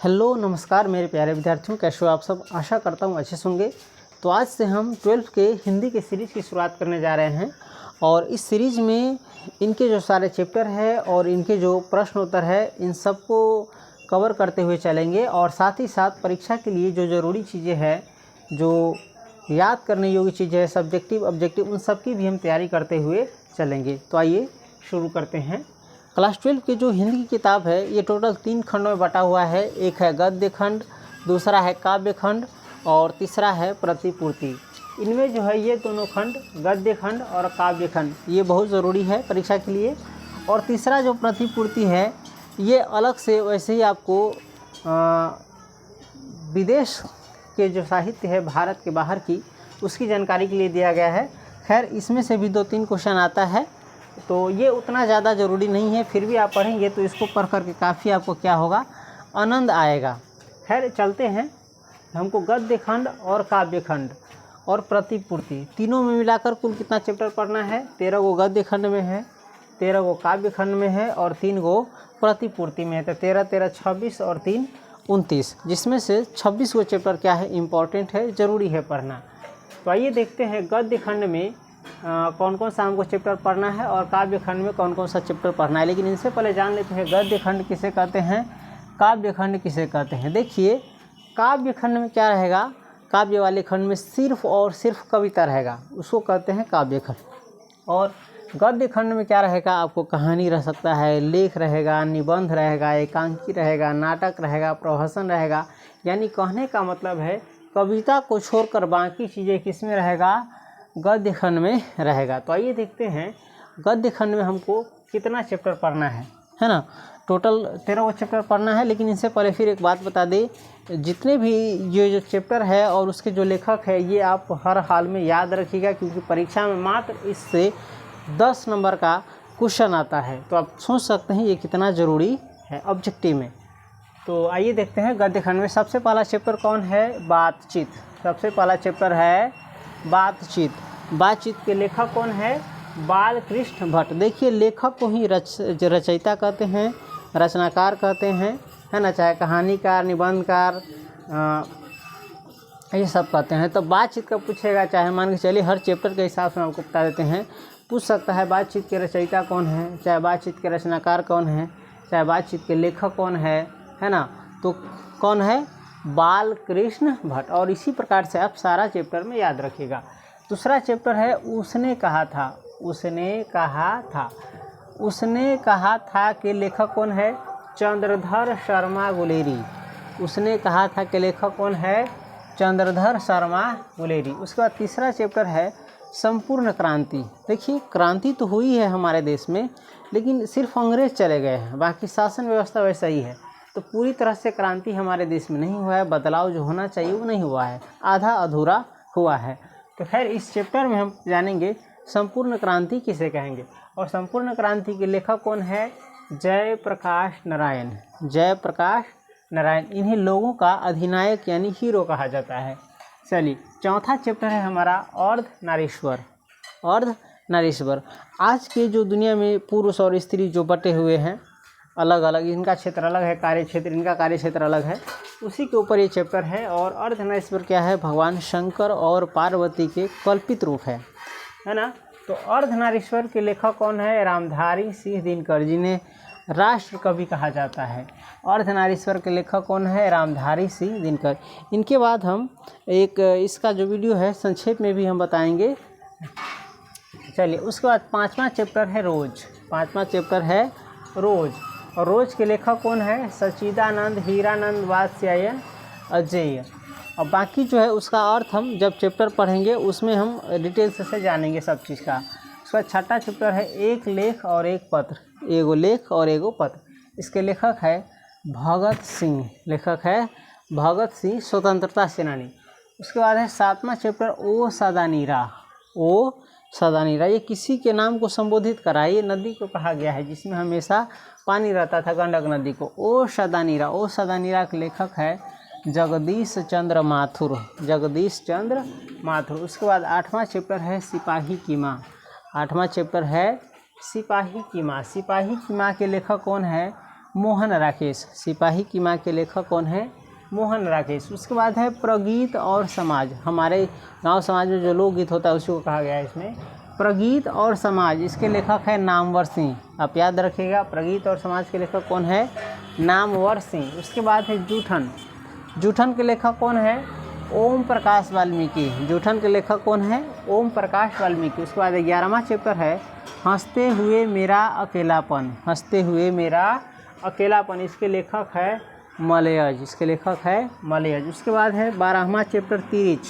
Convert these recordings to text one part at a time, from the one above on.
Hello नमस्कार मेरे प्यारे विद्यार्थियों, कैसे हो आप सब। आशा करता हूँ अच्छे होंगे। तो आज से हम 12th के हिंदी के सीरीज़ की शुरुआत करने जा रहे हैं और इस सीरीज़ में इनके जो सारे चैप्टर है और इनके जो प्रश्न उत्तर है इन सबको कवर करते हुए चलेंगे और साथ ही साथ परीक्षा के लिए जो ज़रूरी चीज़ें हैं, जो याद करने योग्य चीज़ें हैं, सब्जेक्टिव ऑब्जेक्टिव, उन सब की भी हम तैयारी करते हुए चलेंगे। तो आइए शुरू करते हैं। क्लास 12 की जो हिंदी की किताब है ये टोटल 3 खंडों में बटा हुआ है। एक है गद्य खंड, दूसरा है काव्य खंड और तीसरा है प्रतिपूर्ति। इनमें जो है ये दोनों खंड, गद्य खंड और काव्य खंड, ये बहुत ज़रूरी है परीक्षा के लिए। और तीसरा जो प्रतिपूर्ति है ये अलग से वैसे ही आपको विदेश के जो साहित्य है भारत के बाहर की, उसकी जानकारी के लिए दिया गया है। खैर इसमें से भी 2-3 क्वेश्चन आता है, तो ये उतना ज़्यादा ज़रूरी नहीं है, फिर भी आप पढ़ेंगे तो इसको पढ़ करके काफ़ी आपको क्या होगा, आनंद आएगा। खैर चलते हैं। हमको गद्य खंड और काव्य खंड और प्रतिपूर्ति तीनों में मिलाकर कुल कितना चैप्टर पढ़ना है। 13 गो गद्य खंड में है, 13 गो काव्य खंड में है और 3 गो प्रतिपूर्ति में है। तो 13 26 और 3 29, जिसमें से 26 गो चैप्टर क्या है, इम्पॉर्टेंट है, ज़रूरी है पढ़ना। तो आइए देखते हैं गद्य खंड में कौन कौन सा हमको चैप्टर पढ़ना है और काव्य खंड में कौन कौन सा चैप्टर पढ़ना है। लेकिन इनसे पहले जान लेते हैं गद्य खंड किसे कहते हैं, काव्य खंड किसे कहते हैं। देखिए काव्य खंड में क्या रहेगा, काव्य वाले खंड में सिर्फ और सिर्फ कविता रहेगा, उसको कहते हैं काव्य खंड। और गद्य खंड में क्या रहेगा, आपको कहानी रह सकता है, लेख रहेगा, निबंध रहेगा, एकांकी रहेगा, नाटक रहेगा, प्रहसन रहेगा। यानी कहने का मतलब है कविता को छोड़कर बाकी चीज़ें किस में रहेगा, गद्य खंड में रहेगा। तो आइए देखते हैं गद्य खंड में हमको कितना चैप्टर पढ़ना है ना। टोटल 13 वो चैप्टर पढ़ना है। लेकिन इससे पहले फिर एक बात बता दें, जितने भी ये जो चैप्टर है और उसके जो लेखक है ये आप हर हाल में याद रखिएगा, क्योंकि परीक्षा में मात्र इससे 10 नंबर का क्वेश्चन आता है। तो आप सोच सकते हैं ये कितना ज़रूरी है ऑब्जेक्टिव में। तो आइए देखते हैं गद्य खंड में सबसे पहला चैप्टर कौन है, बातचीत। सबसे पहला चैप्टर है बातचीत। बातचीत के लेखक कौन है, बालकृष्ण भट्ट। देखिए लेखक को ही रचयिता कहते हैं, रचनाकार कहते हैं, है ना, चाहे कहानीकार, निबंधकार, ये सब कहते हैं। तो बातचीत का पूछेगा, चाहे मान के चलिए हर चैप्टर के हिसाब से आपको बता देते हैं, पूछ सकता है बातचीत के रचयिता कौन है, चाहे बातचीत के रचनाकार कौन है, चाहे बातचीत के लेखक कौन है ना। तो कौन है, बालकृष्ण भट्ट। और इसी प्रकार से आप सारा चैप्टर में याद रखिएगा। दूसरा चैप्टर है उसने कहा था। उसने कहा था। उसने कहा था के लेखक कौन है, चंद्रधर शर्मा गुलेरी। उसने कहा था के लेखक कौन है, चंद्रधर शर्मा गुलेरी। उसके बाद तीसरा चैप्टर है संपूर्ण क्रांति। देखिए क्रांति तो हुई है हमारे देश में, लेकिन सिर्फ अंग्रेज चले गए हैं, बाकी शासन व्यवस्था वैसा ही है। तो पूरी तरह से क्रांति हमारे देश में नहीं हुआ है, बदलाव जो होना चाहिए वो नहीं हुआ है, आधा अधूरा हुआ है। तो खैर इस चैप्टर में हम जानेंगे संपूर्ण क्रांति किसे कहेंगे। और संपूर्ण क्रांति के लेखक कौन है, जयप्रकाश नारायण। जयप्रकाश नारायण, इन्हीं लोगों का अधिनायक यानी हीरो कहा जाता है। चलिए चौथा चैप्टर है हमारा अर्धनारीश्वर। अर्धनारीश्वर, आज के जो दुनिया में पुरुष और स्त्री जो बटे हुए हैं अलग अलग, इनका क्षेत्र अलग है, कार्य क्षेत्र, इनका कार्य क्षेत्र अलग है, उसी के ऊपर ये चैप्टर है। और अर्धनारीश्वर क्या है, भगवान शंकर और पार्वती के कल्पित रूप है ना। तो अर्धनारीश्वर के लेखक कौन है, रामधारी सिंह दिनकर, जिन्हें राष्ट्र कवि कहा जाता है। अर्धनारीश्वर के लेखक कौन है, रामधारी सिंह दिनकर। इनके बाद हम एक इसका जो वीडियो है संक्षेप में भी हम बताएंगे। चलिए उसके बाद 5वां चैप्टर है रोज। 5वां चैप्टर है रोज। और रोज के लेखक कौन है, सच्चिदानंद, हीरानंद, वात्स्यायन, अजय। और बाकी जो है उसका अर्थ हम जब चैप्टर पढ़ेंगे उसमें हम डिटेल्स से जानेंगे सब चीज़ का। उसका 6वां चैप्टर है एक लेख और एक पत्र। एगो लेख और एगो पत्र। इसके लेखक है भगत सिंह। लेखक है भगत सिंह, स्वतंत्रता सेनानी। उसके बाद है 7वां चैप्टर ओ सदा नीरा। ओ सदा नीरा, ये किसी के नाम को संबोधित करा है, ये नदी को कहा गया है जिसमें हमेशा पानी रहता था, गंडक नदी को। ओ सदा नीरा। ओ सदा नीरा के लेखक है जगदीश चंद्र माथुर। जगदीश चंद्र माथुर। उसके बाद 8वां चैप्टर है सिपाही की माँ। 8वां चैप्टर है सिपाही की माँ। सिपाही की माँ के लेखक कौन है, मोहन राकेश। सिपाही की माँ के लेखक कौन है? मोहन राकेश। उसके बाद है प्रगीत और समाज। हमारे गांव समाज में जो लोकगीत होता है उसी को कहा गया है इसमें। प्रगीत और समाज, इसके लेखक है नामवर सिंह। आप याद रखिएगा, प्रगीत और समाज के लेखक कौन है? नामवर सिंह। उसके बाद है जूठन। जूठन के लेखक कौन है? ओम प्रकाश वाल्मीकि। जूठन के लेखक कौन है? ओम प्रकाश वाल्मीकि। उसके बाद 11वां चैप्टर है हंसते हुए मेरा अकेलापन। हंसते हुए मेरा अकेलापन, इसके लेखक है मलयज। इसके लेखक है मलयज। उसके बाद है 12वां चैप्टर तिरिच।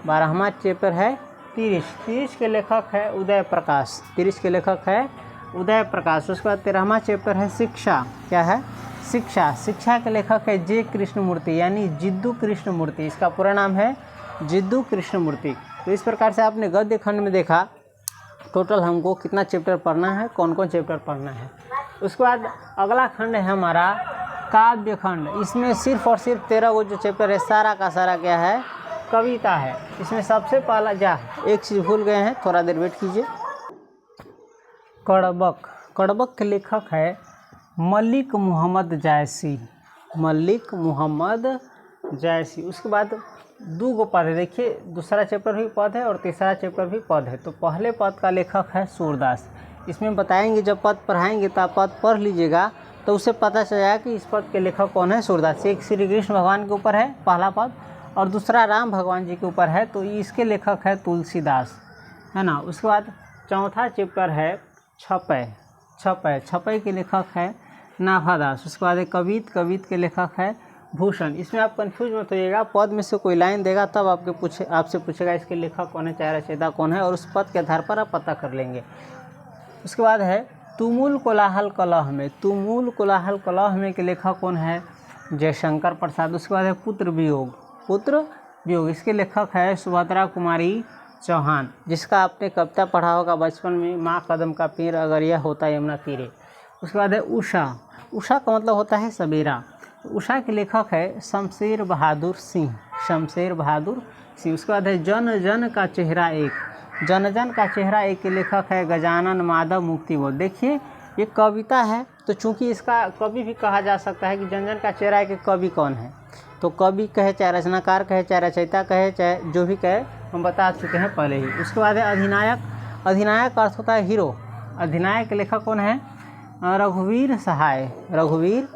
12वां चैप्टर है तिरिच। तिरिच के लेखक है उदय प्रकाश। तिरिच के लेखक है उदय प्रकाश। उसके बाद 13वां चैप्टर है शिक्षा। क्या है? शिक्षा। शिक्षा के लेखक है जे कृष्णमूर्ति, यानी जिद्दू कृष्णमूर्ति। इसका पूरा नाम है जिद्दू कृष्णमूर्ति। तो इस प्रकार से आपने गद्य खंड में देखा टोटल हमको कितना चैप्टर पढ़ना है, कौन कौन चैप्टर पढ़ना है। उसके बाद अगला खंड है हमारा काव्य खंड। इसमें सिर्फ और सिर्फ 13 गो जो चैप्टर है सारा का सारा क्या है? कविता है। इसमें सबसे पहला एक चीज़ भूल गए हैं, थोड़ा देर वेट कीजिए। कड़बक। कड़बक के लेखक है मलिक मोहम्मद जायसी। मलिक मोहम्मद जायसी। उसके बाद 2 गो पद है, देखिए दूसरा चैप्टर भी पद है और तीसरा चैप्टर भी पद है। तो पहले पद का लेखक है सूरदास। इसमें बताएंगे, जब पद पढ़ाएंगे तो आप पद पढ़ लीजिएगा तो उससे पता चल जाएगा कि इस पद के लेखक कौन है? सूरदास। एक श्री कृष्ण भगवान के ऊपर है पहला पद और दूसरा राम भगवान जी के ऊपर है, तो इसके लेखक है तुलसीदास, है ना। उसके बाद चौथा चैप्टर है छपै। छपै। छपै के लेखक है नाभादास। उसके बाद कवित। कवित के लेखक है भूषण। इसमें आप कंफ्यूज मत होइएगा, पद में से कोई लाइन देगा तब आपसे पूछेगा इसके लेखक कौन है, चाहे रचयिता कौन है, और उस पद के आधार पर आप पता कर लेंगे। उसके बाद है तुमुल कोलाहल कलह में। तुमुल कोलाहल कलह में के लेखक कौन है? जयशंकर प्रसाद। उसके बाद है पुत्र वियोग। पुत्र वियोग, इसके लेखक है सुभद्रा कुमारी चौहान, जिसका आपने कविता पढ़ा होगा बचपन में, माँ कदम का पेड़ अगर यह होता यमुना तीरे। उसके बाद है उषा। उषा का मतलब होता है सवेरा। उषा के लेखक है शमशेर बहादुर सिंह। शमशेर बहादुर सिंह। उसके बाद है जन जन का चेहरा एक। जन जन का चेहरा एक के लेखक है गजानन माधव मुक्तिबोध। देखिए ये कविता है, तो चूंकि इसका कवि भी कहा जा सकता है कि जन जन का चेहरा एक कवि कौन है, तो कवि कहे चाहे रचनाकार कहे चाहे रचयिता कहे चाहे जो भी कहे, हम बता चुके हैं पहले ही। उसके बाद है अधिनायक। अधिनायक का अर्थ होता है हीरो। अधिनायक के लेखक कौन है? रघुवीर सहाय। रघुवीर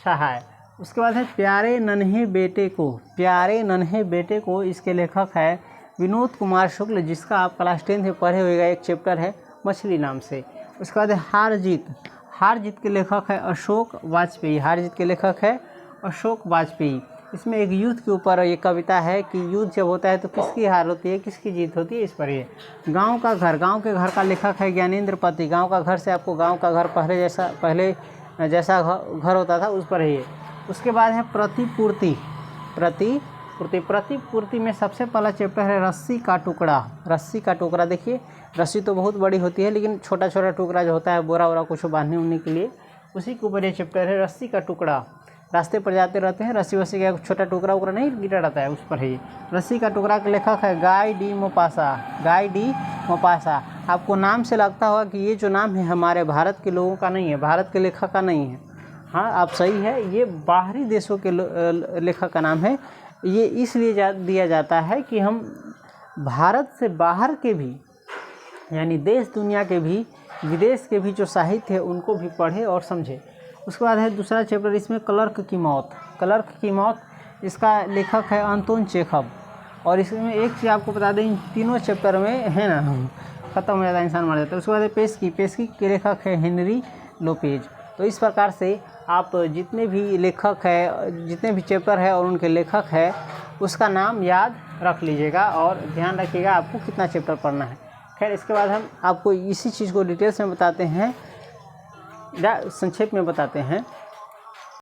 सहाय। उसके बाद है प्यारे नन्हे बेटे को। प्यारे नन्हे बेटे को, इसके लेखक है विनोद कुमार शुक्ल, जिसका आप क्लास 10 में पढ़े हुएगा, एक चैप्टर है मछली नाम से। उसके बाद है हार जीत। हार जीत के लेखक है अशोक वाजपेयी। हार जीत के लेखक है अशोक वाजपेयी। इसमें एक युद्ध के ऊपर ये कविता है कि युद्ध जब होता है तो किसकी हार होती है, किसकी जीत होती है, इस पर ये। गांव का घर। गांव के घर का लेखक है ज्ञानेंद्र पति। गांव का घर से आपको गांव का घर पहले जैसा घर होता था उस पर है ये। उसके बाद है प्रतिपूर्ति। प्रतिपूर्ति में सबसे पहला चैप्टर है रस्सी का टुकड़ा। रस्सी का टुकड़ा, देखिए रस्सी तो बहुत बड़ी होती है, लेकिन छोटा छोटा टुकड़ा जो होता है बोरा वोरा कुछ बांधने उड़ने के लिए, उसी के ऊपर ये चैप्टर है रस्सी का टुकड़ा। रास्ते पर जाते रहते हैं, रस्सी वस्सी का छोटा टुकड़ा उकड़ा नहीं गिरा रहता है, उस पर है ये। रस्सी का टुकड़ा के लेखक है Guy de Maupassant. Guy de Maupassant. आपको नाम से लगता होगा कि ये जो नाम है हमारे भारत के लोगों का नहीं है, भारत के लेखक का नहीं है। हाँ, आप सही है, ये बाहरी देशों के लेखक का नाम है। ये इसलिए दिया जाता है कि हम भारत से बाहर के भी, यानी देश दुनिया के भी, विदेश के भी जो साहित्य है उनको भी पढ़े और समझे। उसके बाद है दूसरा चैप्टर, इसमें क्लर्क की मौत। क्लर्क की मौत, इसका लेखक है अंतोन चेखव। और इसमें एक चीज़ आपको बता दें, इन तीनों चैप्टर में है ना ख़त्म हो जाता है, इंसान मर जाता है। उसके बाद है पेस्की। पेस्की के लेखक है हेनरी लोपेज। तो इस प्रकार से आप जितने भी लेखक है, जितने भी चैप्टर है और उनके लेखक है, उसका नाम याद रख लीजिएगा और ध्यान रखिएगा आपको कितना चैप्टर पढ़ना है। खैर, इसके बाद हम आपको इसी चीज़ को डिटेल्स में बताते हैं, संक्षेप में बताते हैं।